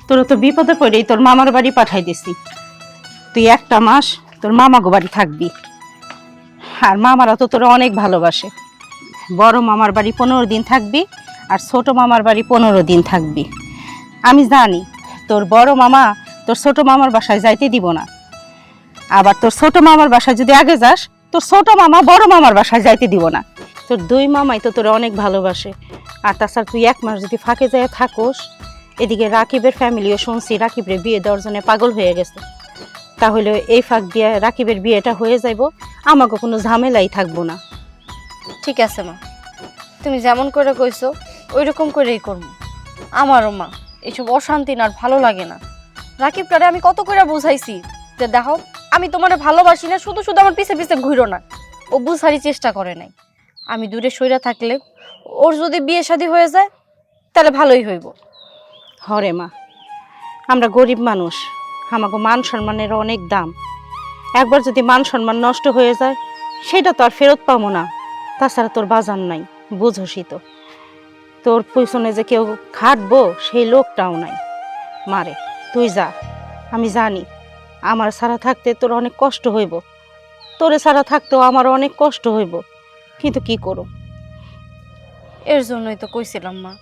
তোরা তো বিপদে পড়েই তোর মামার বাড়ি পাঠাই দিছি। তুই একটা মাস তোর মামাগো বাড়ি থাকবি। আর মামারা তো তোরা অনেক ভালোবাসে। বড় মামার বাড়ি 15 দিন থাকবি, আর ছোট মামার বাড়ি 15 দিন থাকবি। আমি জানি তোর বড় মামা তোর ছোট মামার বাসায় যাইতে দিব না। আবার তোর ছোট মামার বাসায় যদি আগে যাস, তোর ছোট মামা বড় মামার বাসায় যাইতে দিব না। তোর দুই মামাই তো তোরা অনেক ভালোবাসে। আর তাছাড়া তুই এক মাস যদি ফাঁকে যায় থাকোস, এদিকে রাকিবের ফ্যামিলিও শুনছি রাকিবের বিয়ে দেওয়ার জন্য পাগল হয়ে গেছে। তাহলে এই ফাঁক দিয়ে রাকিবের বিয়েটা হয়ে যাইব, আমাকে কোনো ঝামেলাই থাকবো না। ঠিক আছে মা, তুমি যেমন করে কইছো ওই রকম করেই করবো। আমারও মা এইসব অশান্তি না আর ভালো লাগে না। রাকিবটারে আমি কত করে বুঝাইছি যে দেখো আমি তোমারে ভালোবাসি না, শুধু শুধু আমার পিছে পিছে ঘুরো না। ও বুঝারই চেষ্টা করে নাই। আমি দূরে সইরা থাকলে ওর যদি বিয়ে শাদী হয়ে যায় তাহলে ভালোই হইব। হরে মা, আমরা গরিব মানুষ, আমাকে মান সম্মানের অনেক দাম। একবার যদি মান সম্মান নষ্ট হয়ে যায় সেটা তো আর ফেরত পাবো না। তাছাড়া তোর বাজার নাই, বুঝোসই তো। তোর পিছনে যে কেউ খাটবো সেই লোকটাও নাই। মারে তুই যা, আমি জানি আমার ছাড়া থাকতে তোর অনেক কষ্ট হইব, তোরে ছাড়া থাকতেও আমার অনেক কষ্ট হইব, কিন্তু কি করো। এর জন্যই তো কইছিলাম মা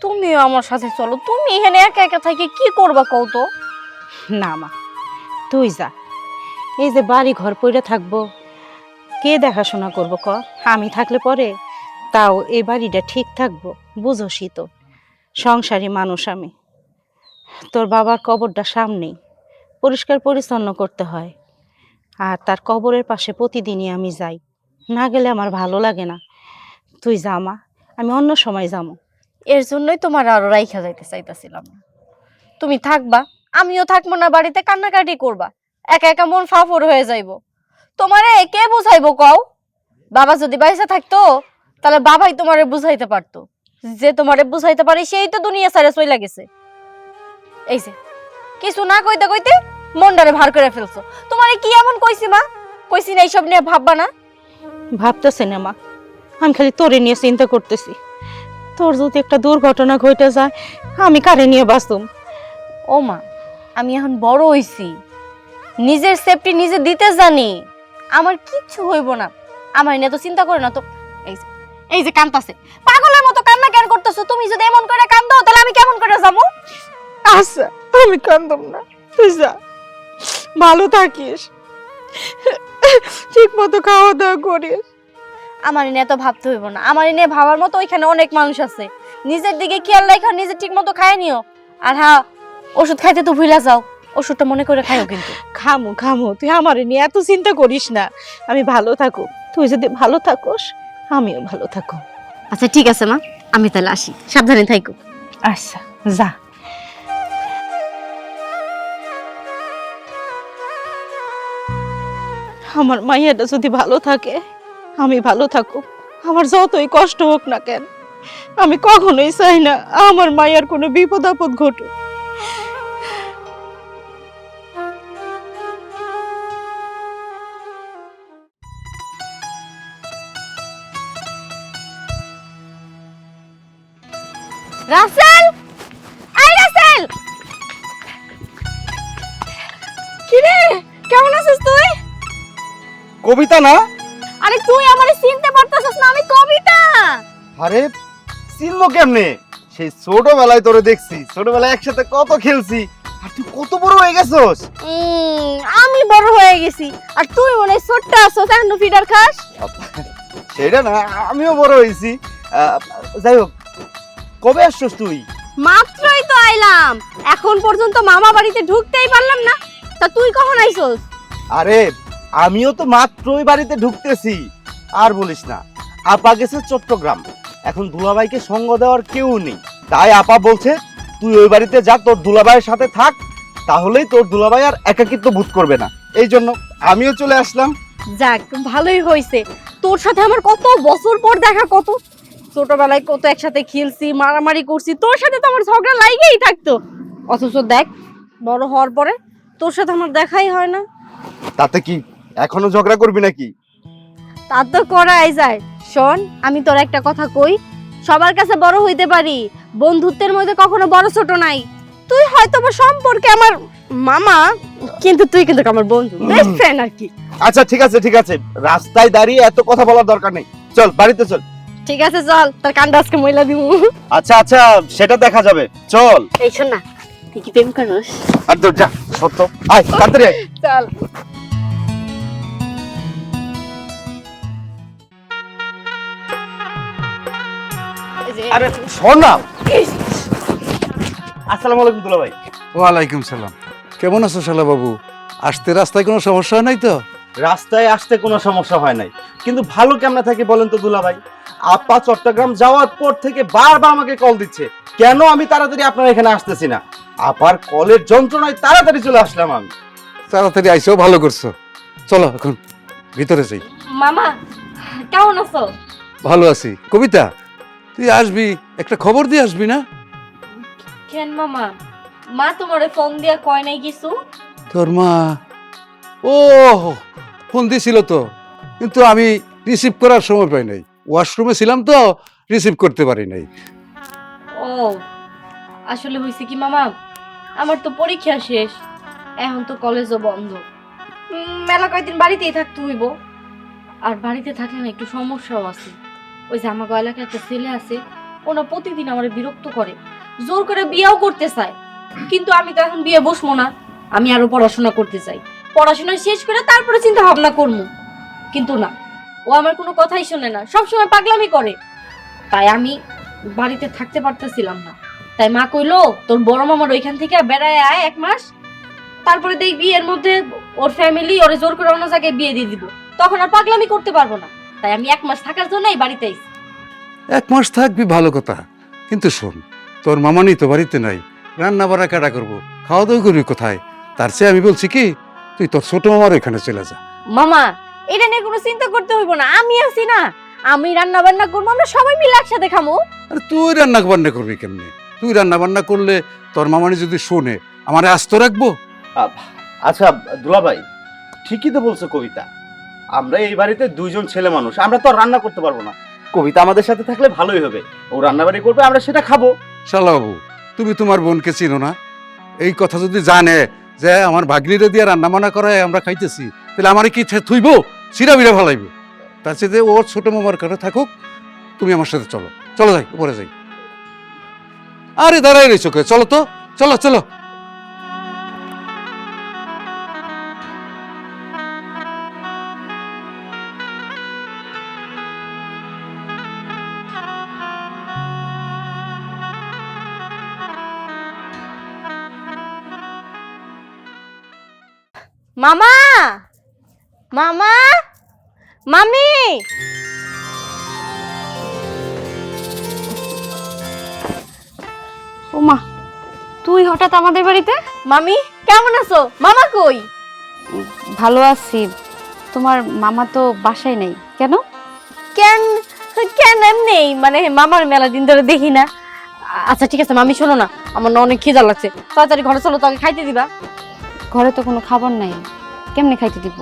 তুমিও আমার সাথে চলো। তুমি এখানে একা একা থাকি কি করবা কও তো? না মা, তুই যা। এই যে বাড়ি ঘর পড়ে থাকবো, কে দেখাশোনা করবো ক? আমি থাকলে পরে তাও এই বাড়িটা ঠিক থাকবো, বুঝোসই তো। সংসারী মানুষ আমি। তোর বাবার কবরটা সামনেই, পরিষ্কার পরিচ্ছন্ন করতে হয়। আর তার কবরের পাশে প্রতিদিনই আমি যাই, না গেলে আমার ভালো লাগে না। তুই যা মা, আমি অন্য সময় যাবো। এর জন্যই তোমার আরো রাইখা যাইতে চাইতাছিলাম না। তুমি থাকবা, আমিও থাকবো না, বাড়িতে কান্নাকাটি করবা, একা একা মন ফাফর হয়ে যাইব। তোমারে কে বুঝাইবো কও? বাবা যদি বাইসা থাকতো তাহলে বাবাই তোমারে বুঝাইতে পারতো। যে তোমারে বুঝাইতে পারে সেই তো দুনিয়া ছেড়ে চইলা গেছে। এই যে কিছু না কইতে কইতে মনটারে ভার করে ফেলছো। তোমারে কি এমন কইছি মা? কইছি না এইসব নিয়ে ভাববা না? ভাবতেছে না মা, আমি খালি তোরে নিয়ে চিন্তা করতেছি। তোর যদি একটা দুর্ঘটনা ঘটে যায়, আমি কারে নিয়ে বাঁচুম? ও মা, আমি এখন বড় হইছি, নিজের সেফটি নিজে দিতে জানি। আমার কিচ্ছু হইব না, আমার নিয়ে তো চিন্তা করে না তো। এই যে কান্দাছে, পাগলের মতো কান্না কেন করতেছো? তুমি যদি এমন করে কান্দাও তাহলে আমি কেমন করে যাবো? আচ্ছা, আমি কান্দম না, তুই যা, ভালো থাকিস, ঠিক মতো খাওয়া দাওয়া করিস। আমার নিয়ে তো ভাবতে হইব না, আমার নিয়ে ভাবার মতো ওইখানে অনেক মানুষ আছে। নিজের দিকে খেয়াল রাখো, নিজে ঠিক মতো খায় নিও। আর হ্যাঁ, ওষুধ খাইতে তো ভুলা যাও, ওষুধটা মনে করে খাইও কিন্তু। খামু খামু, তুই আমার নিয়ে এত চিন্তা করিস না। আমি ভালো থাকো, তুই যদি ভালো থাকোস আমিও ভালো থাকো। আচ্ছা ঠিক আছে মা, আমি তাহলে আসি, সাবধানে থাইকো। আচ্ছা যা। আমার মাইয়াটা যদি ভালো থাকে, আমি ভালো থাকো। আমার যতই কষ্ট হোক না কেন, আমি কখনোই চাই না আমার মায়ের কোনো বিপদ আপদ ঘটুক। রাসেল, আই রাসেল, কি রে, কেমন আছিস তুই? কবিতা না? আরে তুই আমারে চিনতে পারতাছিস না? আমি কবিতা। আরে চিনলো কেমনে? সেই ছোটবেলায় তোরে দেখছি, ছোটবেলায় একসাথে কত খেলছি। আর তুই কত বড় হয়ে গেছস। আমি বড় হয়ে গেছি আর তুই মনে হয় ছোট্ট আছিস, এখন ফিডার খাস। সেটা না, আমিও বড় হয়েছি। যাই হোক, কবে আসছস তুই? মাত্রই তো আইলাম, এখন পর্যন্ত মামা বাড়িতে ঢুকতেই পারলাম না। তা তুই কখন আইছস? আরে আমিও তো মাত্রই বাড়িতে ঢুকতেছি। আর বলিস না, আপা গেছে চট্টগ্রাম, এখন দুলাভাইকে সঙ্গ দেওয়ার কেউ নেই। তাই আপা বলছে তুই ওই বাড়িতে যা, তোর দুলাভাইয়ের সাথে থাক, তাহলেই তোর দুলাভাই আর একাকিত্ব বোধ করবে না। এই জন্য আমিও চলে আসলাম। যাক ভালোই হয়েছে, তোর সাথে আমার কত বছর পর দেখা। কত ছোটবেলায় কত একসাথে খেলছি, মারামারি করছি, তোর সাথে তো আমার ঝগড়া লাগেই থাকতো। অথচ দেখ বড় হওয়ার পরে তোর সাথে আমার দেখাই হয় না। তাতে কি এখনো ঝগড়া করবি নাকি? তা তো করাই যায়। শোন, আমি তোর একটা কথা কই, সবার কাছে বড় হইতে পারি, বন্ধুত্বের মধ্যে কখনো বড় ছোট নাই। তুই হয়তো বা সম্পর্কে আমার মামা, কিন্তু তুই কিন্তু আমার বন্ধু, বেস্ট ফ্রেন্ড আর কি। আচ্ছা ঠিক আছে ঠিক আছে, রাস্তায় দাঁড়িয়ে এত কথা বলার দরকার নেই, চল বাড়িতে চল। ঠিক আছে চল, তোর কানটা আজকে ময়লা দিব। আচ্ছা আচ্ছা, সেটা দেখা যাবে, চল। এই শোন না, তুই কি প্রেম করিস? আর তোর যা সত্য, আয় তাড়াতাড়ি আয়। চল। আরে শোন না। আসসালামু আলাইকুম দুলা ভাই। ওয়ালাইকুম সালাম। কেমন আছো শালা বাবু? আসতে রাস্তায় কোনো সমস্যা নাই তো? রাস্তায় আসতে কোনো সমস্যা হয় নাই, কিন্তু ভালো কেমনে থাকি বলেন তো দুলা ভাই? আপা চট্টগ্রাম যাওয়ার পর থেকে বারবার আমাকে কল দিচ্ছে, কেন আমি তাড়াতাড়ি আপনার এখানে আসতেছি না। আপার কলের যন্ত্রণায় তাড়াতাড়ি চলে আসলাম আমি। তাড়াতাড়ি আইসো, ভালো করছো। চলো এখন ভিতরে যাই। মামা কেমন আছো? ভালো আছি। কবিতা, তুই আসবি, একটা খবর দিয়ে আসবি না? কেন মামা, মা তোমারে ফোন দিয়া কয় নাই কিছু? তোর মা ও ফোন দিছিল তো, কিন্তু আমি রিসিভ করার সময় পাই নাই, ওয়াশরুমে ছিলাম তো রিসিভ করতে পারি নাই। ও আসলে হয়েছে কি মামা, আমার তো পরীক্ষা শেষ, এখন তো কলেজও বন্ধ, মেলা কয়েকদিন বাড়িতেই থাকতে হইব। আর বাড়িতে থাকলে না একটু সমস্যাও আছে। ওই যে আমার এলাকায় একটা ছেলে আছে, ওনা প্রতিদিন আমার বিরক্ত করে, জোর করে বিয়েও করতে চায়। কিন্তু আমি তো এখন বিয়ে বসবো না, আমি আরো পড়াশোনা করতে চাই, পড়াশোনা শেষ করে তারপরে চিন্তা ভাবনা করবো। কিন্তু না, ও আমার কোনো কথাই শোনে না, সবসময় পাগলামি করে। তাই আমি বাড়িতে থাকতে পারতেছিলাম না। তাই মা কইলো, তোর বড় মামার ওইখান থেকে বেড়ায় আয় 1 মাস, তারপরে দেখবি এর মধ্যে ওর ফ্যামিলি ওরে জোর করে অন্য জায়গায় বিয়ে দিয়ে দিব, তখন আর পাগলামি করতে পারবো না। তাই আমি 1 মাস থাকার জন্য এই বাড়িতে আইছি। 1 মাস থাকবি ভালো কথা, কিন্তু শোন, তোর মামানি তো বাড়িতে নাই, রান্না বাড়া কাটা করবো, খাওয়া দাওয়া করবি কোথায়? তার চেয়ে আমি বলছি কি, তুই তোর ছোট মামার ওখানে চলে যা। মামা এটা নিয়ে কোনো চিন্তা করতে হইব না, আমি আছি না, আমি রান্না বান্না করবো, আমরা সবাই মিলে একসাথে খামো। আরে তুই রান্না বান্না করবি কেমনে? তুই রান্না বান্না করলে তোর মামানি যদি শোনে, আমারে আস্ত রাখবো? আচ্ছা দুলা ভাই, ঠিকই তো বলছো কবিতা, আমরা এই বাড়িতে 2 জন ছেলে মানুষ, আমরা তো আর রান্না করতে পারবো না। কবিতা আমাদের সাথে থাকলে ভালোই হবে, ও রান্না বাড়ি করবে, আমরা সেটা খাবো। শালা বাবু, তুমি তোমার বোনকে চিনো না? এই কথা যদি জানে যে আমার ভাগ্নিরে দিয়ে রান্না বান্না করায় আমরা খাইতেছি, তাহলে আমার কি থুইব? সিরা বিরা ভালাইব। তার চেয়ে ওর ছোট মামার কাছে থাকুক, তুমি আমার সাথে চলো, চলো যাই, উপরে যাই। আরে দাঁড়াই রয়েছো কে? চলো তো, চলো চলো। মামা, মামা, মামি। ওমা, তুই হঠাৎ আমাদের বাড়িতে? মামি কেমন আছো? মামা কই? ভালো আছি। তোমার মামা তো বাসায় নেই কেন? কেন কেন এমনি, মানে মামার মেলা দিন ধরে দেখি না। আচ্ছা ঠিক আছে মামি, শোনো না, আমার না অনেক খিদা লাগছে, তাড়াতাড়ি ঘরে চলো, তোকে খাইতে দিবা। ঘরে তো কোনো খাবার নাই, কেমনে খাইতে দিব?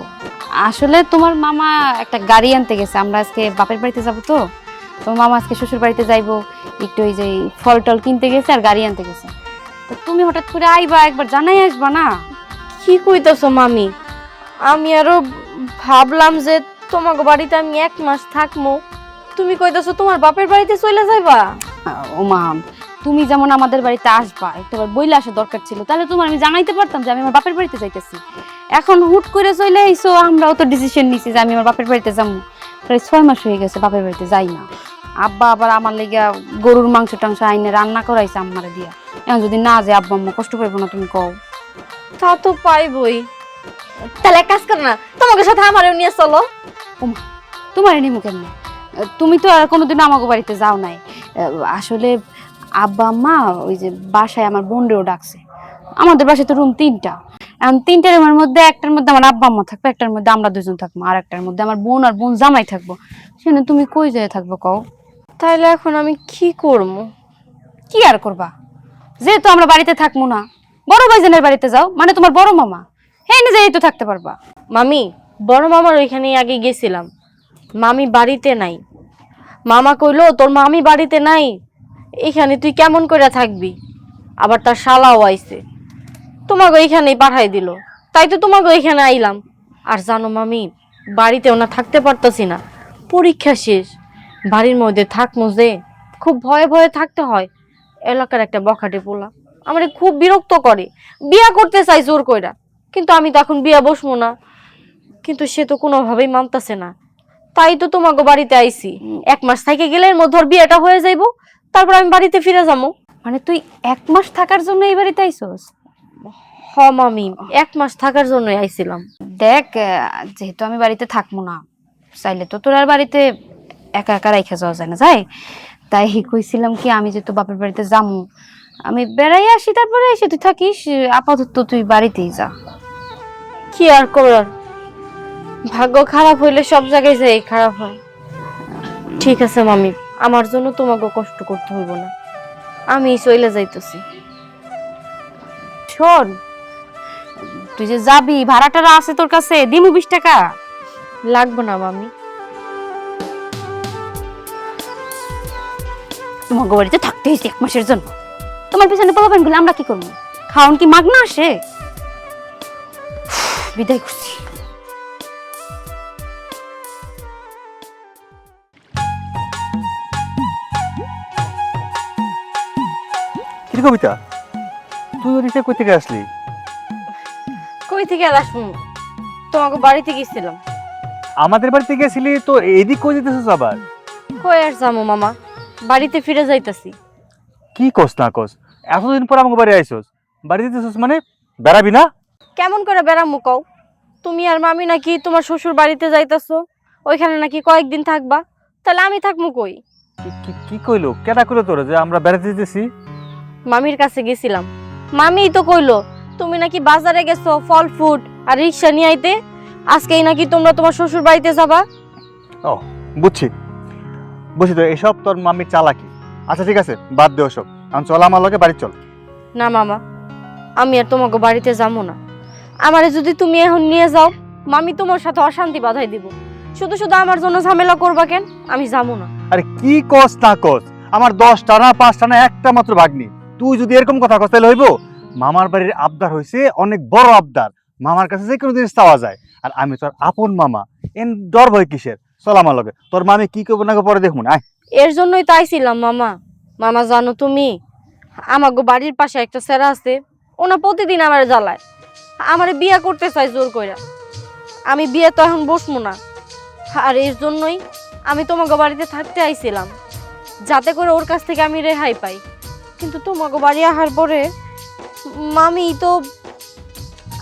আসলে তোমার মামা একটা গাড়ি আনতে গেছে, আমরা আজকে বাপের বাড়িতে যাব তো, তোমার মামা আজকে শ্বশুর বাড়িতে যাইবো, একটু ওই যে ফল টল কিনতে গেছে আর গাড়ি আনতে গেছে। তো তুমি হঠাৎ করে আইবা, একবার জানাই আসবা না? কি কইতেছো মামি? আমি আরো ভাবলাম যে তোমার বাড়িতে আমি 1 মাস থাকবো, তুমি কইতেছো তোমার বাপের বাড়িতে চলে যাইবা। ওমা, তুমি যেমন আমাদের বাড়িতে আসবা, একটাবার বইলে আসা দরকার ছিল, তাহলে তোমার আমি জানাইতে পারতাম যে আমি আমার বাপের বাড়িতে যাইতেছি। এখন হুট করে চলে আইসো, আমরাও তো ডিসিশন নিছি যে আমি আমার বাপের বাড়িতে যাবো। প্রায় 6 মাস হয়ে গেছে বাপের বাড়িতে যাই না। আব্বা আবার আমার লেগা গরুর মাংস টাংস আইনে রান্না করাইছে আম্মারে দিয়া। এখন যদি না যায় আব্বা আম্মা কষ্ট পাইবো না? তুমি কও। তা তো পাইবই, তাহলে এক কাজ করো না, তোমাকে সাথে আমারও নিয়ে চলো। ওমা, তোমার নিমু কেমনে? তুমি তো আর কোনোদিন আমাকে বাড়িতে যাও নাই। আসলে আব্বা আম্মা ওই যে বাসায় আমার বোনরেও ডাকছে। আমাদের বাসায় তো রুম 3টা, এখন 3টা রুমের মধ্যে একটার মধ্যে আমার আব্বা আম্মা থাকবে, একটার মধ্যে আমরা 2 জন থাকবো, আর একটার মধ্যে আমার বোন আর বোন জামাই থাকবো। সেখানে তুমি কই যেয়ে থাকবো কও? তাইলে এখন আমি কি করবো? কি আর করবা? যেহেতু আমরা বাড়িতে থাকবো না, বড় ভাইজানের বাড়িতে যাও, মানে তোমার বড় মামা, হ্যাঁ নিজেই তো থাকতে পারবা। মামি, বড় মামার ওইখানে আগে গেছিলাম, মামি বাড়িতে নাই। মামা কইলো তোর মামি বাড়িতে নাই, এখানে তুই কেমন করে থাকবি? আবার তার শালাও আইছে, তোমাকে এইখানেই পাঠাই দিল, তাই তো তোমাকে এইখানে আইলাম। আর জানো মামি, বাড়িতেও না থাকতে পারতাছি না, পরীক্ষা শেষ, বাড়ির মধ্যে থাকমো যে খুব ভয়ে ভয়ে থাকতে হয়। এলাকার একটা বখাটে পোলা আমারে খুব বিরক্ত করে, বিয়া করতে চাই জোর কইরা, কিন্তু আমি তো এখন বিয়া বসবো না, কিন্তু সে তো কোনোভাবেই মানতাছে না। তাই তো তোমাকে বাড়িতে আইছি, 1 মাস থেকে গেলে এর মধ্যে ওর বিয়েটা হয়ে যাইবো, তারপর আমি বাড়িতে ফিরে যাবো। মানে তুই 1 মাস থাকার জন্য এই বাড়িতে আইছস? হ মামি, 1 মাস থাকার জন্যই আইছিলাম। দেখ, যেহেতু আমি বাড়িতে থাকবো না, চাইলে তো তোর আর বাড়িতে একা একা রাইখা যাওয়া যায় না, যাই তাই কইছিলাম কি আমি যেহেতু বাপের বাড়িতে যামু, আমি বেড়াই আসি, তারপরে এসে তুই থাকিস। আপাতত তুই বাড়িতেই যা। কি আর করার, ভাগ্য খারাপ হইলে সব জায়গায় যাই খারাপ হয়। ঠিক আছে মামি, আমার জন্য তোমাকে কষ্ট করতে হইব না, আমি চলে যাইতেছি। শোন, তুই যে যাবি, ভাড়াটারা আছে তোর কাছে, দিমু 20 টাকা। লাগবে না মামি। তোমার বাড়িতে থাকতে হয়েছে 1 মাসের জন্য, তোমার পিছনে পোলাপান গুলো আমরা কি করবো? খাওন কি মাগনা আসে? বিদায় করছি। কি কবিতা, তুই ওদিকে কই থেকে আসলি? কই থেকে আর আসবো, তোমাকে বাড়িতে গেছিলাম। আমাদের বাড়িতে গেছিলি তো, এদিক কই যেতেছিস আবার? কই আর যাবো মামা, বাড়িতে ফিরে যাইতাছি। কি কস না কস, এতদিন পর আমাকে বাড়ি আইসস, বাড়ি যেতেছিস মানে বেড়াবি না? কেমন করে বেড়ামু কও? তুমি আর মামি নাকি তোমার শ্বশুর বাড়িতে যাইতাছো, ওইখানে নাকি কয়েকদিন থাকবা, তাহলে আমি থাকবো কই? কি কইলো, কেটা কইলো তোর যে আমরা বেড়াতে যেতেছি? মামির কাছে গেছিলাম, মামিই তো কইলো তুমি নাকি বাজারে গেছো ফল ফুড আর রিক্সা নিয়ে আইতে, আজকেই নাকি তোমরা তোমার শ্বশুর বাড়িতে যাবা। ও বুঝছি বুঝছি, তো এসব তোর মামির চালাকি। আচ্ছা ঠিক আছে, বাদ দে ওসব, আমি চল আমার লগে বাড়ি চল। না মামা, আমি আর তোমাকে বাড়িতে যাবো না। আমারে যদি তুমি এখন নিয়ে যাও, মামি তোমার সাথে অশান্তি বাধাই দিব। শুধু শুধু আমার জন্য ঝামেলা করবা কেন? আমি যাবো না। আরে কি কস না কস, আমার 10টা না 5টা না একটা মাত্র ভাগ্নি, তুই যদি এরকম কথা কস তাহলে হইব? মামার বাড়ির আবদার হইছে অনেক বড় আবদার, মামার কাছে যে কোনো জিনিস চাওয়া যায়, আর আমি তোর আপন মামা, এন ডর ভয় কিসের? চল আমার লগে, তোর মামি কি করবো না পরে দেখুন। আয়। এর জন্যই তাইছিলাম মামা। মামা জানো তুমি, আমাগো বাড়ির পাশে একটা সেরা আছে, ওনা প্রতিদিন আমার জ্বালায়, আমারে বিয়ে করতে চাই জোর কইরা। আমি বিয়ে তো এখন বসবো না, আর এর জন্যই আমি তোমাকে বাড়িতে থাকতে আইছিলাম, যাতে করে ওর কাছ থেকে আমি রেহাই পাই। কিন্তু তোমাকে বাড়ি আসার পরে মামি তো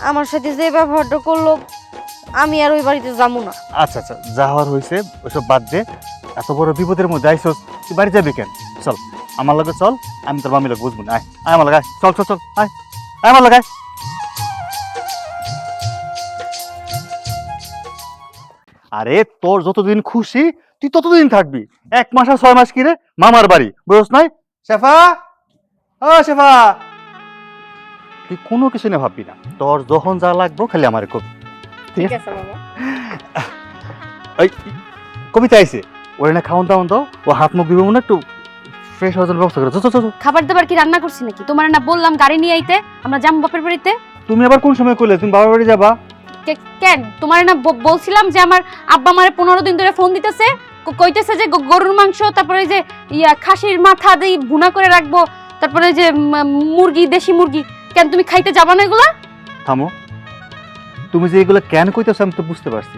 আমার সাথে যে ব্যবহারটা করলো, আমি আর ওই বাড়িতে যাবো না। আচ্ছা আচ্ছা, যা হওয়ার হয়েছে ওসব বাদ দে, এত বড় বিপদের মধ্যে আইসস, তুই বাড়ি যাবি কেন? চল আমার লগে চল, আমি তোর মামি লোক বুঝবো না। আয় আয় আমার লগে, আয় চল চল চল, আয় আয় আমার লগে। আরে তোর যতদিন খুশি তুই ততদিন থাকবি, 1 মাস আর 6 মাস কি রে, মামার বাড়ি বুঝছ নাই? শেফা, ও শেফা, তুই কোনো কিছু না ভাববি না, তোর যখন যা লাগবো খালি আমারে কবি। ঠিক আছে মামা। ওই কবিতা আইছে, ওরে না খাওয়ান দাওয়ান দাও, ও হাত মুখ দিবে মনে, একটু ফ্রেশ হওয়ার জন্য ব্যবস্থা করে। চল চল চল। খাবার দাবার কি রান্না করছি নাকি? তোমার না বললাম গাড়ি নিয়ে আইতে, আমরা যাবো বাপের বাড়িতে। তুমি আবার কোন সময় কইলে তুমি বাবার বাড়ি যাবা? কেন তোমার না বলছিলাম যে আমার আব্বা মারে 15 দিন ধরে ফোন দিতেছে, কইতেছে যে গরুর মাংস, তারপরে যে খাসির মাথা দিয়ে ভুনা করে রাখবো, তারপরে যে মুরগি, দেশি মুরগি। কেন তুমি খাইতে যাবা না এগুলা? থামো, তুমি যে এগুলো কেন কইতেছো আমি তো বুঝতে পারছি।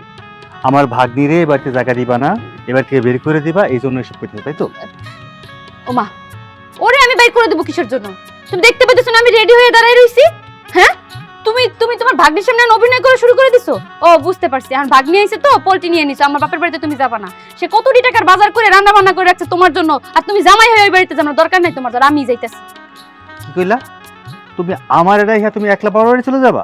আমার ভাগ্নিরে এবারতে জায়গা দিবা না, এবার থেকে বের করে দিবা, এই জন্য এসব কইতেছো তাই তো? ওমা, ওরে আমি বের করে দেবো কিসের জন্য? তুমি দেখতে পেতেছো না আমি রেডি হয়ে দাঁড়ায় রইছি? হ্যাঁ, তুমি তুমি তোমার ভাগ্নির সামনে অভিনয় করা শুরু করে দিছো। ও বুঝতে পারছি, আর ভাগ্নি আইছে তো পোল্ট্রি নিয়ে নিছো। আমার বাপের বাড়িতে তুমি যাবা না, সে কতটি টাকার বাজার করে রান্না বান্না করে রাখছে তোমার জন্য, আর তুমি জামাই হয়ে ওই বাড়িতে যাবার দরকার নাই তোমার, আমি যাইতেছি। কি কইলা? তুমি আমার এটা ইহা তুমি একলা বাবার বাড়ি চলে যাবা?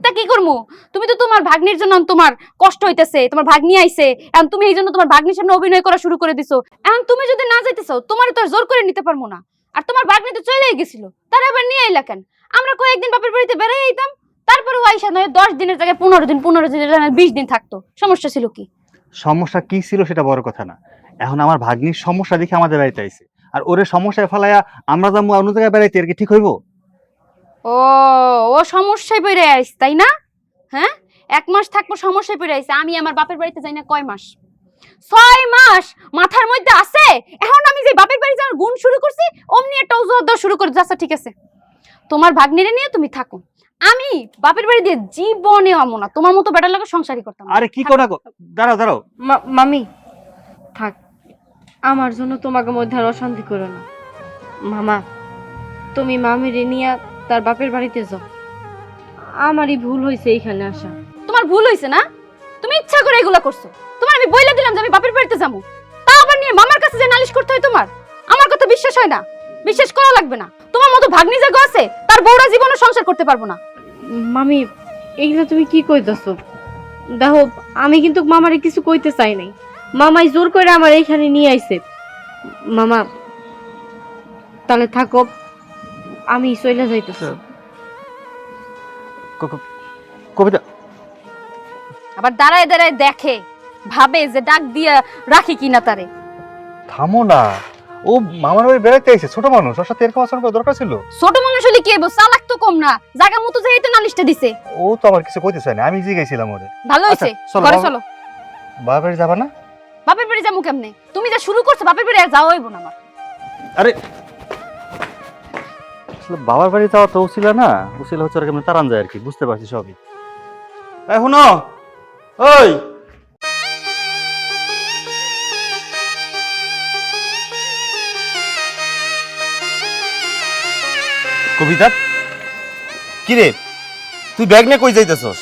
তা কি করবো? তুমি তো তোমার ভাগ্নির জন্য তোমার কষ্ট হইতেছে, তোমার ভাগ্নি আইছে, এখন তুমি এই জন্য তোমার ভাগ্নির সামনে অভিনয় করা শুরু করে দিছো। এখন তুমি যদি না যাইতেছো, তোমার তো আর জোর করে নিতে পারবো না। আর তোমার ভাগ্নি তো চলেই গেছিল, তার আবার নিয়ে আইলা কেন? আমরা কয়েকদিন বাপের বাড়িতে বেড়াই আইতাম, তারপরে আইসা নয় 10 দিনের জায়গায় 15 দিন, 15 দিনের জায়গায় 20 দিন থাকতো। সমস্যা ছিল কি? সমস্যা কি ছিল সেটা বড় কথা না, এখন আমার ভাগ্নির সমস্যা দেখে আমাদের বাড়িতে আইছে, আর ওরে সমস্যায় ফেলাইয়া আমরা যাবো অন্য জায়গায় বেড়াইতে আর কি ঠিক হইব? ও ও সমস্যায় পড়ে আইস তাই না? হ্যাঁ, 1 মাস থাকবো সমস্যায় পড়ে আইছে। আমি আমার বাপের বাড়িতে যাই না কয় মাস? 6 মাস মাথার মধ্যে আছে। এখন আমি যে বাপের বাড়ি যাওয়ার গুণ শুরু করছি অমনি একটা অজুহাত দেওয়া শুরু করে যাচ্ছে। ঠিক আছে, তোমার ভাগ্নিরে নিয়ে তুমি থাকো, আমি বাপের বাড়ি দিয়ে জীবনে আমো না। তোমার মতো বেটার লাগে সংসারই করতাম না। আরে কি কোনা দাঁড়াও দাঁড়াও, মামি থাক, আমার জন্য তোমাকে মধ্যে আর অশান্তি করো না। মামা তুমি মামিরে নিয়ে তার বাপের বাড়িতে যাও। আমারই ভুল হয়েছে এইখানে আসা। তোমার ভুল হয়েছে না? তুমি ইচ্ছা করে এগুলো করছো। তোমার আমি বইলা দিলাম যে আমি বাপের বাড়িতে যাবো, তা আবার নিয়ে মামার কাছে যে নালিশ করতে হয় তোমার? আমার কথা বিশ্বাস হয় না? বিশ্বাস করা লাগবে না। তোমার মতো ভাগ্নি জাগো আছে, তার বউরা জীবনে সংসার করতে পারবো না। মামি এইগুলো তুমি কি কইতাছো? দেখো আমি কিন্তু মামারে কিছু কইতে চাই নাই, মামাই জোর করে আমার এইখানে নিয়ে আইছে। মামা তাহলে থাকো, আমি চলে যাইতেছি। কবিতা আবার দাঁড়ায় দাঁড়ায় দেখে, ভাবে যে ডাক দিয়া রাখি কিনা তারে। থামো না, ও মামার বাড়ি বেড়াইতে আইছে, ছোট মানুষ, ওর সাথে এরকম আচরণ করা দরকার ছিল? ছোট মানুষ হলে কি হইব, চালাক তো কম না, জায়গা মতো যাই তো নালিশটা দিছে। ও তো আমার কিছু কইতে চায় না, আমি জিজ্ঞাসিলাম ওরে। ভালো হইছে, আচ্ছা, চলো, ঘরে বাবা। চলো। বাবার বাড়ি যাবা না? বাপের বাড়ি যাবো কেমনে? তুমি যা শুরু করছো বাপের বাড়ি আর যাওয়া হইব না আমার। আরে আসলে বাবার বাড়ি যাওয়া তো উচিত না, উচিত হচ্ছে আর কেমন তারান যায় আর কি, বুঝতে পারছি সবই। এখন ওই কবিতা, কি রে তুই ব্যাগ নিয়ে কই যাইতেছস?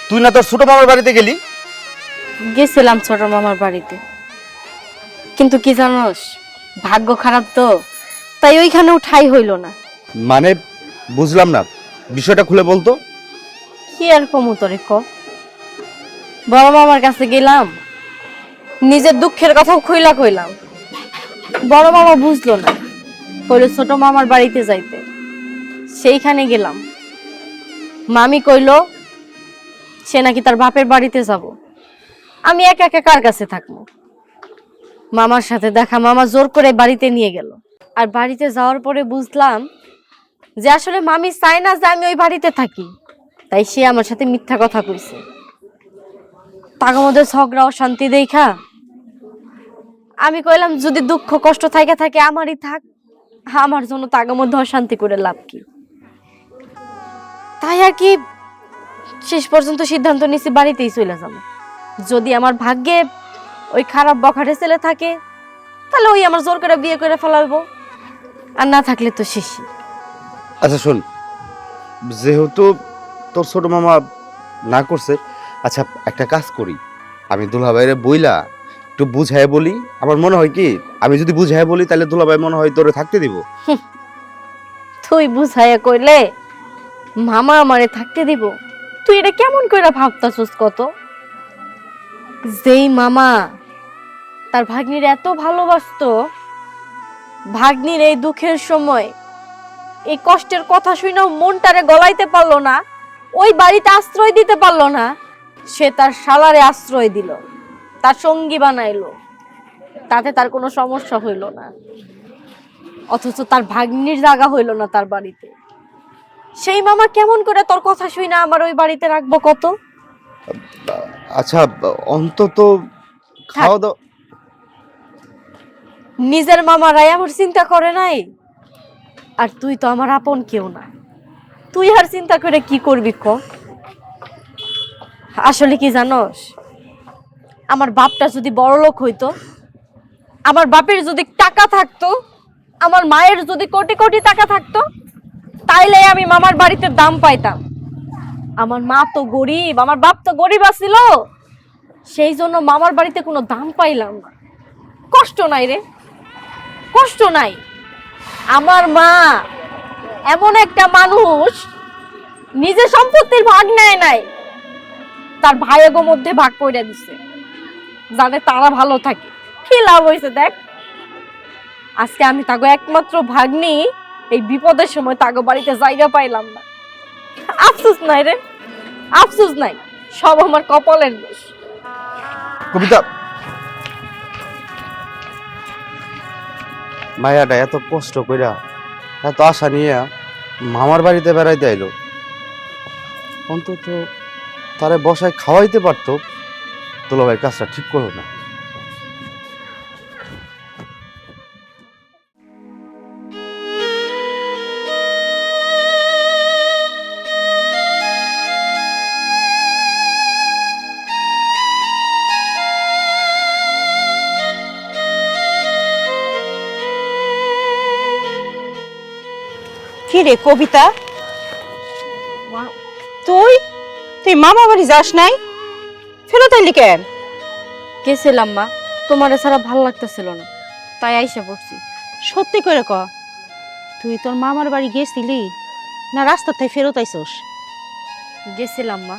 তুই না তোর ছোট মামার বাড়িতে গেলি? গেছিলাম ছোট মামার বাড়িতে, কিন্তু কি জানোস, ভাগ্য খারাপ তো, তাই ওইখানে উঠাই হইল না। মানে বুঝলাম না, বিষয়টা খুলে বলতো। কি আর কমু তোরে ক, বড় মামার কাছে গেলাম, নিজের দুঃখের কথাও খুইলা কইলাম। বড় মামা বুঝলো না, কইলো ছোট মামার বাড়িতে যাইতে। সেইখানে গেলাম, মামি কইলো সে নাকি তার বাপের বাড়িতে যাব। আমি একা একা কার কাছে থাকবো? মামার সাথে দেখা, মামা জোর করে বাড়িতে নিয়ে গেল। আর বাড়িতে যাওয়ার পরে বুঝলাম যে আসলে মামি চায় না যে আমি ওই বাড়িতে থাকি, তাই সে আমার সাথে মিথ্যা কথা কইছে। তার মধ্যে ঝগড়া অশান্তি দেখা আমি কইলাম যদি দুঃখ কষ্ট থাকে থাকে আমারই থাক, আমার জন্য তার মধ্যে অশান্তি করে লাভ কি? তাই আর কি শেষ পর্যন্ত সিদ্ধান্ত নিছি বাড়িতেই চলে যাবো। যদি আমার ভাগ্যে ওই খারাপ বখাটে ছেলে থাকে তাহলে ওই আমার জোর করে বিয়ে করে ফেলাবো, আর না থাকলে তো শেষই। আচ্ছা শোন, যেহেতু তোর ছোট মামা না করছে, আচ্ছা একটা কাজ করি, আমি দুলাভাইরে বইলা একটু বুঝায় বলি। আমার মনে হয় কি, আমি যদি বুঝায় বলি তাহলে দুলাভাই মনে হয় তোরে থাকতে দিব। তুই বুঝাইয়া কইলে মামা আমারে থাকতে দিব? তুই এটা কেমন কইরা ভাবতাছস কত? যেই মামা তার ভাগ্নির এত ভালোবাসতো, ভাগ্নির এই দুঃখের সময় এই কষ্টের কথা শুনেও মনটারে গলাইতে পারলো না, ওই বাড়িতে আশ্রয় দিতে পারলো না, সে তার শালারে আশ্রয় দিল, তার সঙ্গী বানাইলো, তাতে তার কোনো সমস্যা হইল না। অথচ তার ভাগ্নির জায়গা হইল না তার বাড়িতে। সেই মামা কেমন করে তোর কথা শুই না আমার ওই বাড়িতে রাখবো কত? আচ্ছা অন্তত খাওয়া দাওয়া। নিজের মামারাই আমার চিন্তা করে নাই, আর তুই তো আমার আপন কেউ না, তুই আর চিন্তা করে কি করবি ক? আসলে কি জানোস, আমার বাপটা যদি বড় লোক হইতো, আমার বাপের যদি টাকা থাকতো, আমার মায়ের যদি কোটি কোটি টাকা থাকতো, তাইলে আমি মামার বাড়িতে দাম পাইতাম। আমার মা তো গরিব, আমার বাপ তো গরিব আছিল, সেই জন্য মামার বাড়িতে কোনো দাম পাইলাম না। কষ্ট নাই রে, কষ্ট নাই। আমার মা এমন একটা মানুষ, নিজের সম্পত্তির ভাগ নেয় নাই, তার ভাইয়ের মধ্যে ভাগ করে দিছে, জানে তারা ভালো থাকে। কি লাভ হয়েছে দেখ, আজকে আমি তাগো একমাত্র ভাগ্নি, এই বিপদের সময় তাগো বাড়িতে জায়গা পাইলাম না। আফসোস নাই রে, আফসোস নাই, সব আমার কপালের দোষ। কবিতা মায়াটা এত কষ্ট কইরা এত আশা নিয়ে মামার বাড়িতে বেড়াইতে আইলো, অন্তত তারে বসায় খাওয়াইতে পারতো। দুলাভাইয়ের কাজটা ঠিক করলো না। কি রে কবিতা, তুই তুই মামা বাড়ি যাস নাই? ফেরত এলি কেন? গেছিলাম মা, তোমার ছাড়া ভাল লাগতেছিল না, তাই আইসা পড়ছি। সত্যি করে ক, তুই তোর মামার বাড়ি গেছিলি না রাস্তা থেকে ফেরত আইছস? গেছিলাম মা,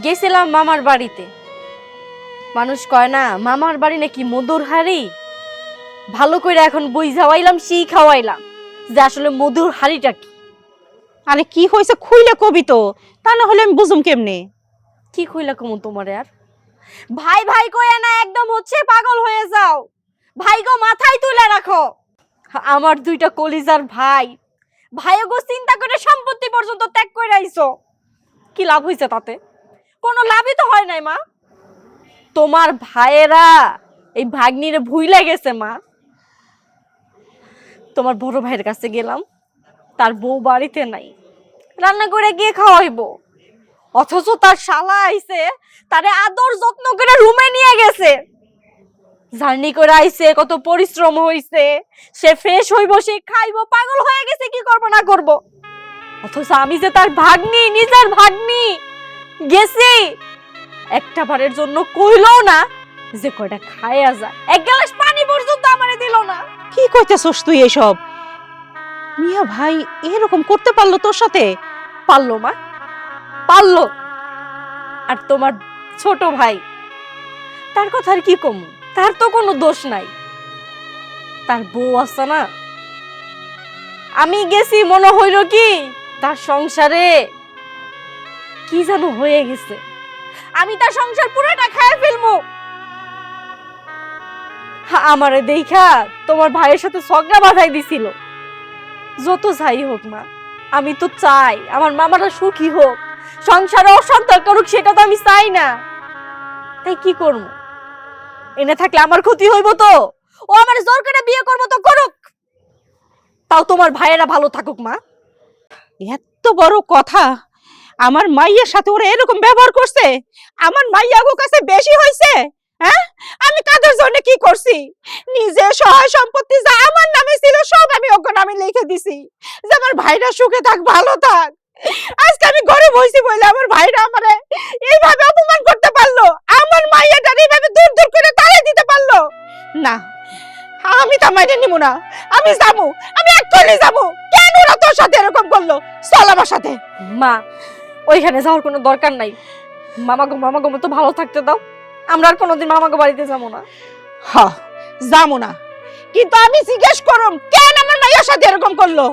গেছিলাম মামার বাড়িতে। মানুষ কয় না মামার বাড়ি নাকি মধুর হাড়ি, ভালো করে এখন বই যাওয়াইলাম, সেই খাওয়াইলাম যে আসলে মধুর হাড়িটা কি। আরে কি হয়েছে খুইলে কবি তো, তা না হলে আমি বুঝুম কেমনে? কি কইলা কমু তোমারে আর? ভাই ভাই কইয়া না একদম হচ্ছে পাগল হয়ে যাও। ভাই গো মাথায় তুলে রাখো, আমার দুইটা কলিজার ভাই, ভাইও গো চিন্তা করে সম্পত্তি পর্যন্ত ত্যাগ করে আইছো। কি লাভ হইছে তাতে? কোনো লাভই তো হয় নাই মা। তোমার ভাইয়েরা এই ভাগ্নিরে ভুইলা গেছে মা। তোমার বড় ভাইয়ের কাছে গেলাম, তার বউ বাড়িতে নাই, রান্না করে গিয়ে খাওয়াইবো, অথচ তার শালা আইছে তারে আদর যত্ন করে রুমে নিয়ে গেছে। জার্নি করে আইছে, কত পরিশ্রম হইছে, সে ফ্রেশ হইব, সে খাইবো, পাগল হয়ে গেছে কি করব না করব। অথচ আমি যে তার ভাগ্নি, নিজের ভাগ্নি, গেছি একটা বারের জন্য কইলো না যে কয়টা খায়া যা, এক গ্লাস পানি পর্যন্ত আমারে দিল না। কি কইতেছস তুই এসব? মিয়া ভাই এরকম করতে পারলো তোর সাথে? পারলো মা, পারলো। আর তোমার ছোট ভাই, তার কথা আর কি কম, তার তো কোনো দোষ নাই। তার বউ আছে না, আমি গেছি মনে হইল কি তার সংসারে কি যেন হয়ে গেছে, আমি তার সংসার পুরোটা খায় ফেলবো। আমারে দেখা তোমার ভাইয়ের সাথে ঝগড়া বাঁধাই দিছিল। যত যাই হোক মা, আমি তো চাই আমার মামারা সুখী হোক, সংসারে অশান্তি করুক, সেটা তো আমি চাই না। তাই কি করব? এনে থাকলে আমার ক্ষতি হইব তো। ও আমার জোর করে বিয়ে করবো তো করুক, তাও তোমার ভাইয়েরা ভালো থাকুক মা। এত বড় কথা, আমার মাইয়ের সাথে ওরা এরকম ব্যবহার করছে? আমার মাইয়া গো কাছে বেশি হইছে? হ্যাঁ, আমি কাদের জন্য কি করছি? নিজে সহায় সম্পত্তি যা আমার নামে ছিল সব আমি ওকে নামে লিখে দিছি, যে আমার ভাইরা সুখে থাক, ভালো থাক। আজকে আমি গরিব হইছি বলে আমার ভাইরা আমারে এইভাবে অপমান করতে পারলো, আমার মাইয়াটার এইভাবে দূর দূর করে তাড়িয়ে দিতে পারলো না। আমি তা মাইনে নিব না, আমি যাবো, আমি এক্ষুনি যাবো। কেন ওরা তোর সাথে এরকম করলো? চল আমার সাথে। মা, ওইখানে যাওয়ার কোনো দরকার নাই। মামাগো মতো ভালো থাকতে দাও, আমরা আর কোনোদিন মামাগো বাড়িতে যাবো না। হ্যাঁ, যাবো না, কিন্তু আমি জিজ্ঞেস করম কেন আমার মাইয়ার সাথে এরকম করলো?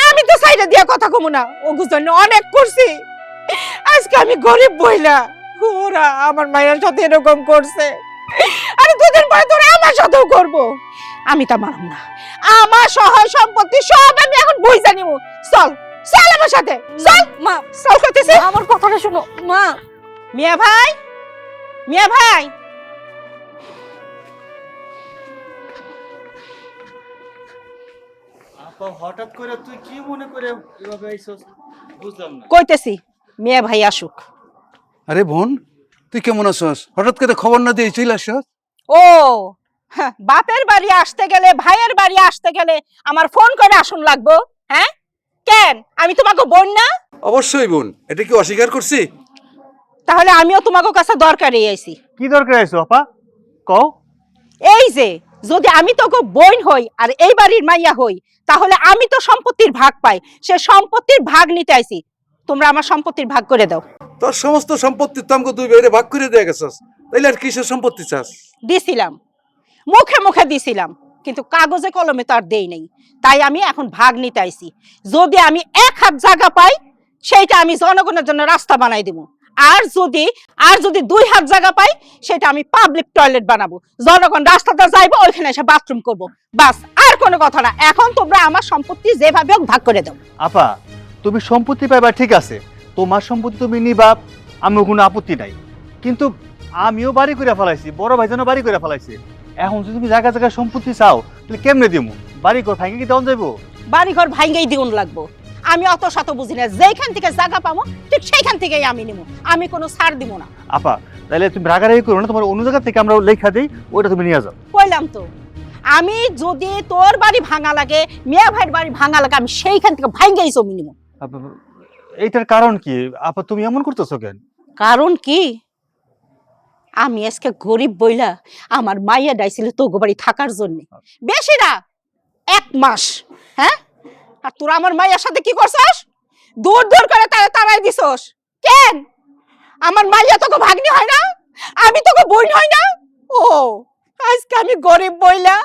আমি তো সাইডে দিয়ে কথা কমু না, ওগো জন্য অনেক করছি। আজকে আমি গরিব বইলা ওরা আমার মাইয়ার সাথে এরকম করছে, আরে দুদিন পরে তোরা আমার সাথেও করবো। আমি তা মানব না, আমার সহায় সম্পত্তি সব আমি এখন বুঝা নিব। চল চল আমার সাথে, চল মা, চল করতেছি। আমার কথাটা শোনো মা। মিয়া ভাই, মিয়া ভাই, আপা হঠাৎ করে তুই কি মনে করে এভাবে আইছস বুঝলাম না। কইতেছি মিয়া ভাই আসুক। আরে বোন, তুই কেমন আছস? হঠাৎ করে খবর না দিয়ে চলে আসছস? ও হ্যাঁ, বাপের বাড়ি আসতে গেলে, ভাইয়ের বাড়ি আসতে গেলে আমার ফোন করে আসুন লাগবো? হ্যাঁ, কেন আমি তোমাকে বোন না? অবশ্যই বোন, এটা কি অস্বীকার করছি? তাহলে আমিও তোমাকে কাছে দরকারে আইছি। কি দরকার আইছো আপা, কও। এই যে যদি আমি তোকে বোন হই আর এই বাড়ির মাইয়া হই, তাহলে আমি তো সম্পত্তির ভাগ পাই, সে সম্পত্তির ভাগ নিতে আইছি। তোমরা আমার সম্পত্তির ভাগ করে দাও। তোর সমস্ত সম্পত্তি তো আমাকে দুই ভাইরে ভাগ করে দিয়ে গেছস, তাইলে আর কিসের সম্পত্তি চাস? দিছিলাম, মুখে মুখে দিছিলাম, কিন্তু কাগজে কলমে তো আর দেই নাই। তাই আমি এখন ভাগ নিতে আইছি। যদি আমি এক হাত জায়গা পাই, সেইটা আমি জনগণের জন্য রাস্তা বানাই দেব। আর যদি 2 হাত জায়গা পাই সেটা আমি পাবলিক টয়লেট বানাবো, জনগণ রাস্তাতে যাইবো ওইখানে এসে বাথরুম করব, বাস আর কোনো কথা না। এখন তোমরা আমার সম্পত্তি যেভাবে হোক ভাগ করে দাও। আপা তুমি সম্পত্তি পাইবা ঠিক আছে, তোমার সম্পত্তি তুমি নিবা, আমার কোনো আপত্তি নাই, কিন্তু আমিও বাড়ি করে ফেলাইছি, বড় ভাইজানও বাড়ি করে ফেলাইছি। এখন যদি তুমি জায়গা জায়গায় সম্পত্তি চাও তাহলে কেমনে দিমু? বাড়ি ঘর ভাঙে কি দেওয়া যাইবো? বাড়িঘর ভাঙ্গেই দিউন লাগবো। আমি অত শত বুঝি না, যেখান থেকে জায়গা পাবো ঠিক সেইখান থেকেই আমি নিব, আমি কোনো ছাড় দিব না। আপা তাহলে তুমি রাগারাগি করো না, তোমার অন্য জায়গা থেকে আমরা লেখা দিই, ওইটা তুমি নিয়ে যাও। কইলাম তো, আমি যদি তোর বাড়ি ভাঙা লাগে, মিয়া ভাইয়ের বাড়ি ভাঙা লাগে, আমি সেইখান থেকে ভাঙ্গেই জমি নিব। আপা, এইটার কারণ কি আপা? তুমি এমন করতেছো কেন? কারণ কি? আমি আজকে গরিব বইলা আমার মাইয়া ডাইছিল তোগো বাড়ি থাকার জন্য, বেশি না 1 মাস। হ্যাঁ, আর তোরা আমার মাইয়ার সাথে কি করছস? দূর দূর করে তাড়াই দিছস কেন? আমার মাইয়া তোকে ভাগ্নি হয় না? আমি তোকে বোন হয় না? ও আজকে আমি গরিব বইলা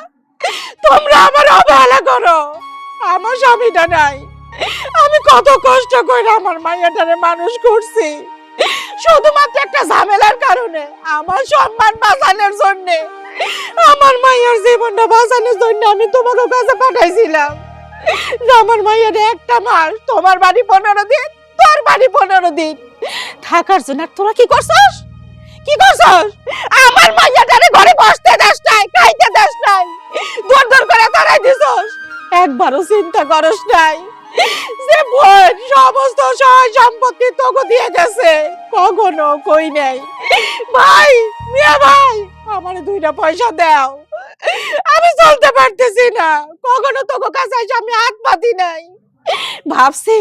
তোমরা আমার অবহেলা করো। আমার স্বামীটা নাই, আমি কত কষ্ট করে আমার মাইয়াটারে মানুষ করছি, শুধুমাত্র একটা ঝামেলার কারণে, আমার সম্মান বাঁচানোর জন্য, আমার মাইয়ার জীবনটা বাঁচানোর জন্য আমি তোমাকে কাছে পাঠাইছিলাম যে আমার মাইয়ার 1টা মাস তোমার বাড়ি 15 দিন, তোর বাড়ি 15 দিন থাকার জন্য। আর তোরা কি করছস? আমার মাইয়াটারে ঘরে বসতে দাস নাই, খাইতে দাস নাই, দূর দূর করে তাড়াই দিছস। একবারও চিন্তা করস নাই যে বোন সমস্ত সহায় সম্পত্তি তোকে দিয়ে গেছে? কখনো কই নাই। ভাই, মিয়া ভাই, আমারে 2টা পয়সা দাও, আমি চলতে পারতেছি না। কখনো তোকে কাছে এসে আমি হাত পাতি নাই। ভাবছি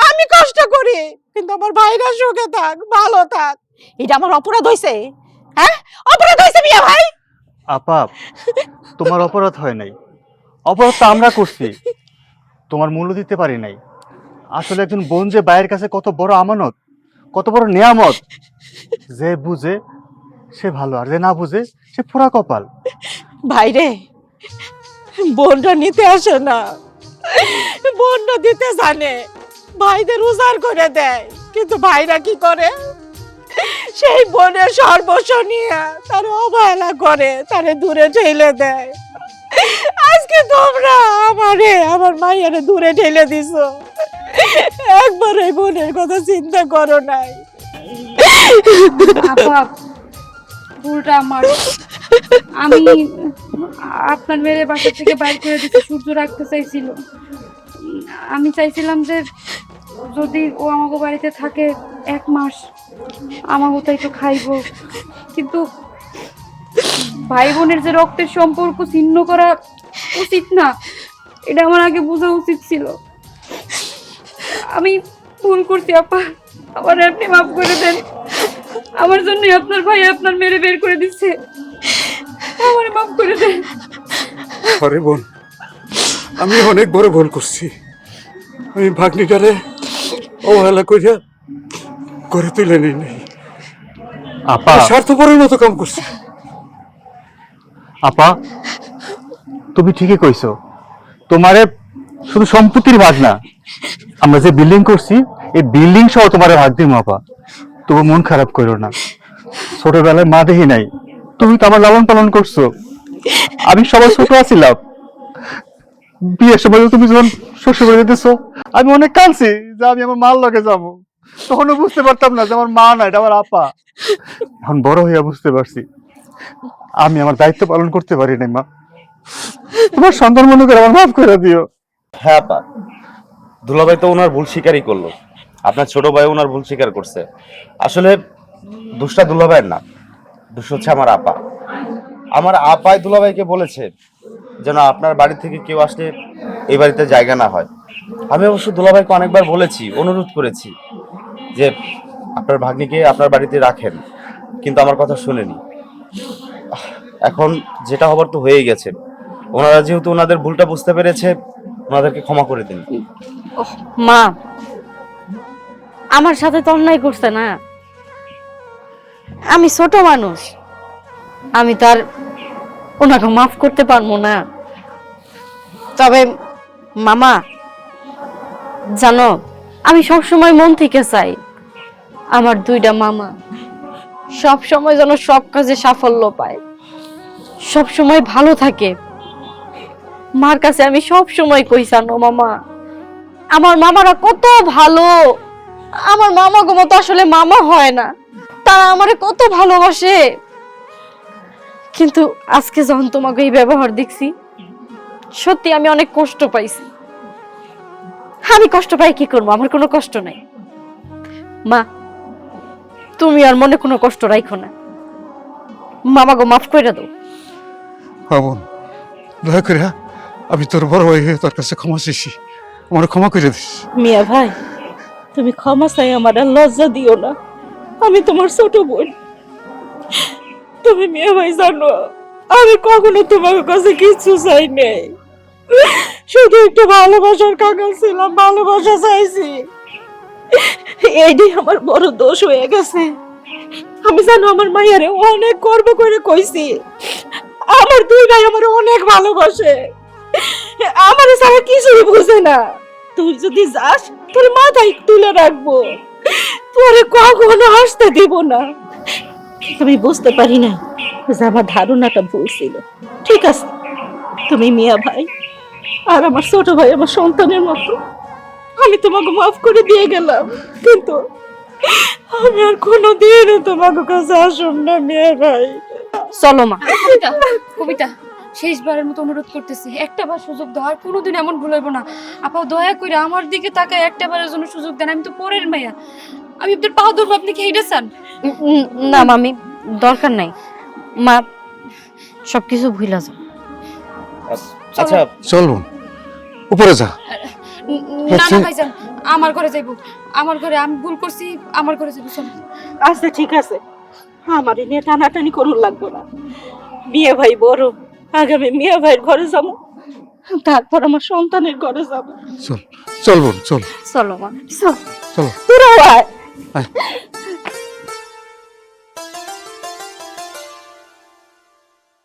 আমি কষ্ট করি, কিন্তু আমার ভাইরা সুখে থাক, ভালো থাক। এটা আমার অপরাধ হইছে? হ্যাঁ, অপরাধ হইছে মিয়া ভাই? আপা তোমার অপরাধ হয় নাই, অপরাধটা আমরা করছি, তোমার মূল্য দিতে পারি নাই। আসলে একজন বোন যে ভাইয়ের কাছে কত বড় আমানত, কত বড় নিয়ামত, যে বুঝে সে ভালো, আর যে না বুঝে সে পুরা কপাল। ভাইরে, বোনটা নিতে আসে না, বোনটা দিতে জানে, ভাইদের উজাড় করে দেয়, কিন্তু ভাইরা কি করে? সেই বোনের সর্বস্ব নিয়ে তার অবহেলা করে, তারে দূরে ঠেলে দেয়। আজকে তোমরা আমার মাইয়ারে দূরে ঠেলে দিছো, একবার এই বোনের কথা চিন্তা করো নাই। আপা ভুলটা আমার, আমি আপনার মেয়ের বাসা থেকে বাইর করে দিতে সূর্য রাখতে চাইছিল। আমি চাইছিলাম যে যদি ও আমাকে বাড়িতে থাকে 1 মাস, আমাকে তো একটু খাইবো, কিন্তু ভাই বোনের যে রক্তের সম্পর্ক ছিন্ন করা উচিত না, এটা আমার আগে বোঝা উচিত ছিল। আমি ভুল করছি আপা, আমার আপনি মাফ করে দেন। আমার জন্য আপনার ভাই আপনার মেরে বের করে দিচ্ছে, আমার মাফ করে দেন। আরে বোন, আমি অনেক বড় ভুল করছি। আমি ভাগ্নিটারে অবহেলা করিয়া করে তুলে নেই নাই, আপা স্বার্থপরের মতো কাম করছি। আপা তুমি ঠিকই কইছো, তোমারে শুধু সম্পত্তির ভাগ না, আমরা যে বিল্ডিং করছি এই বিল্ডিং সহ তোমারে ভাগ দিই। আপা তবু মন খারাপ করো না, ছোটবেলায় মা দেখি নাই, তুমি তো আমার লালন পালন করছো, আমি সবাই ছোট আছিলাম। বিয়ের সময় তুমি যখন শ্বশুর বাড়ি যেতেছো, আমি অনেক কাঁদছি যে আমি আমার মার লগে যাবো, তখনও বুঝতে পারতাম না যে আমার মা না, এটা আমার আপা। এখন বড় হইয়া বুঝতে পারছি আমি আমার দায়িত্ব পালন করতে পারি নাই। মা, তোমার সন্তান মনে করে আমার মাফ করে দিও। হ্যাঁ আপা, দুলাভাই তো ওনার ভুল স্বীকারই করলো, আপনার ছোট ভাই ওনার ভুল স্বীকার করছে। আসলে দোষটা দুলাভাইয়ের না, দোষ হচ্ছে আমার আপা। আমার আপাই দুলাভাইকে বলেছে যেন আপনার বাড়ি থেকে কেউ আসলে এই বাড়িতে জায়গা না হয়। আমি অবশ্য দুলাভাইকে অনেকবার বলেছি, অনুরোধ করেছি যে আপনার ভাগ্নিকে আপনার বাড়িতে রাখেন, কিন্তু আমার কথা শুনেনি। এখন যেটা হবার তো হয়েই গেছে, ওনারা যেহেতু ওনাদের ভুলটা বুঝতে পেরেছে, ওনাদেরকে ক্ষমা করে দিন। মা, আমার সাথে তো অন্যায় করছে না, আমি ছোট মানুষ, আমি তার ওনাকে মাফ করতে পারবো না। তবে মামা জানো, আমি সবসময় মন থেকে চাই আমার দুইটা মামা সব সময় যেন সব কাজে সাফল্য পায়, সব সময় ভালো থাকে। মার কাছে আমি সব সময় কই জানো মামা, আমার মামারা কত ভালো। আমার মামা গো মতো আসলে মামা হয় না, তারা আমারে কত ভালোবাসে। কিন্তু আজকে যখন তোমাকে এই ব্যবহার দেখছি, সত্যি আমি অনেক কষ্ট পাইছি। আমি কষ্ট পাই কি করবো, আমার কোনো কষ্ট নাই। মা, তুমি আর মনে কোনো কষ্ট রাখো না, মামা গো মাফ করে দাও। হ্যাঁ বোন, দয়া করে আমি তোর বড় ভাই হয়ে তোর কাছে ক্ষমা চেয়েছি, আমার ক্ষমা করে দিস। মিয়া ভাই, তুমি ক্ষমা চাই, আমার আর লজ্জা দিও না, আমি তোমার ছোট বোন। তুমি মিয়া ভাই জানো, আমি কখনো তোমার কাছে কিছু চাই নাই, শুধু একটু ভালোবাসার কাঙ্গাল ছিলাম, ভালোবাসা চাইছি। এইটাই আমার বড় দোষ হয়ে গেছে। আমি জানো আমার মাইয়ারে অনেক গর্ব করে কইছি, আমার দুই ভাই আমার অনেক ভালোবাসে, আমার সারা কিছুই বুঝে না। তুই যদি যাস তোর মাথায় তুলে রাখবো, তোরে কখনো আসতে দিব না। তুমি বুঝতে পারি না যে আমার ধারণাটা ভুল ছিল। ঠিক আছে, তুমি মিয়া ভাই আর আমার ছোট ভাই আমার সন্তানের মতো, আমি তোমাকে মাফ করে দিয়ে গেলাম, কিন্তু আমি আর কোনোদিনও তোমাকে কাছে আসুন না মিয়া ভাই। চলো মা। কবিতা, কবিতা, শেষবারের মতো অনুরোধ করতেছি, একটা বার সুযোগ দাও, আর কোনোদিন এমন ভুল হইব না। আপা দয়া করে আমার দিকে তাকায় একটা বারের জন্য সুযোগ দেন, আমি তো পরের মাইয়া, আমি আপনার পা ধরবো, আপনি কি এইটা চান? না মামি, দরকার নাই। মা, সবকিছু ভুলা যাও। আচ্ছা, চল বোন, উপরে যা। না না ভাইজান, আমার ঘরে যাইবো, আমার ঘরে, আমি ভুল করছি, আমার ঘরে যাইবো, চলো। আচ্ছা ঠিক আছে, আমার এ নিয়ে টানাটানি করুন লাগবো না। মিয়া ভাই বড়, আগামী মিয়া ভাইয়ের ঘরে যাবো, তারপর আমার সন্তানের ঘরে যাবো। চল চল বোন, চল চলো মা। চলো। তোরাও আয়। আয়।